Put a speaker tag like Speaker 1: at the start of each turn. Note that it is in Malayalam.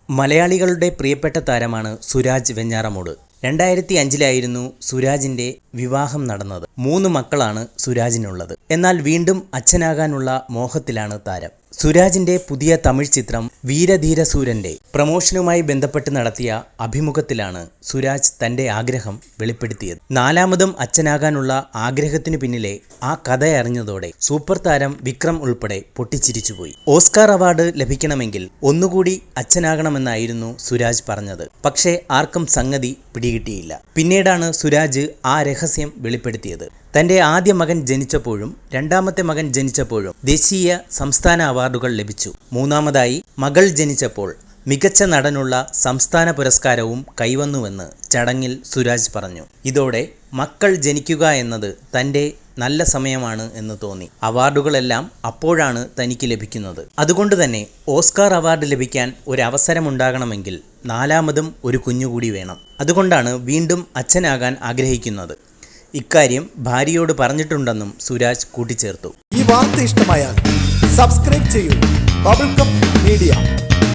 Speaker 1: മലയാളികളുടെ പ്രിയപ്പെട്ട താരമാണ് സുരാജ് വെഞ്ഞാറമൂട്. 2005-ലായിരുന്നു സുരാജിന്റെ വിവാഹം നടന്നത്. 3 മക്കളാണ് സുരാജിനുള്ളത്. എന്നാൽ വീണ്ടും അച്ഛനാകാനുള്ള മോഹത്തിലാണ് താരം. സുരാജിന്റെ പുതിയ തമിഴ് ചിത്രം വീരധീരസൂരന്റെ പ്രമോഷനുമായി ബന്ധപ്പെട്ട് നടത്തിയ അഭിമുഖത്തിലാണ് സുരാജ് തന്റെ ആഗ്രഹം വെളിപ്പെടുത്തിയത്. 4ാമതും അച്ഛനാകാനുള്ള ആഗ്രഹത്തിനു പിന്നിലെ ആ കഥയറിഞ്ഞതോടെ സൂപ്പർ താരം വിക്രം ഉൾപ്പെടെ പൊട്ടിച്ചിരിച്ചുപോയി. ഓസ്കാർ അവാർഡ് ലഭിക്കണമെങ്കിൽ ഒന്നുകൂടി അച്ഛനാകണമെന്നായിരുന്നു സുരാജ് പറഞ്ഞത്. പക്ഷേ ആർക്കും സംഗതി പിടികിട്ടിയില്ല. പിന്നീടാണ് സുരാജ് ആ രഹസ്യം വെളിപ്പെടുത്തിയത്. തന്റെ ആദ്യ മകൻ ജനിച്ചപ്പോഴും 2ാമത്തെ മകൻ ജനിച്ചപ്പോഴും ദേശീയ സംസ്ഥാന അവാർഡുകൾ ലഭിച്ചു. 3ാമതായി മകൾ ജനിച്ചപ്പോൾ മികച്ച നടനുള്ള സംസ്ഥാന പുരസ്കാരവും കൈവന്നുവെന്ന് ചടങ്ങിൽ സുരാജ് പറഞ്ഞു. ഇതോടെ മക്കൾ ജനിക്കുക എന്നത് തന്റെ നല്ല സമയമാണ് എന്ന് തോന്നി. അവാർഡുകളെല്ലാം അപ്പോഴാണ് തനിക്ക് ലഭിക്കുന്നത്. അതുകൊണ്ട് തന്നെ ഓസ്കാർ അവാർഡ് ലഭിക്കാൻ ഒരവസരമുണ്ടാകണമെങ്കിൽ 4ാമതും ഒരു കുഞ്ഞുകൂടി വേണം. അതുകൊണ്ടാണ് വീണ്ടും അച്ഛനാകാൻ ആഗ്രഹിക്കുന്നത്. ഇക്കാര്യം ഭാര്യയോട് പറഞ്ഞിട്ടുണ്ടെന്നും സുരാജ് കൂട്ടിച്ചേർത്തു.
Speaker 2: ഈ വാർത്ത ഇഷ്ടമായാൽ സബ്സ്ക്രൈബ് ചെയ്യൂ ബബിൾ കപ്പ് മീഡിയ.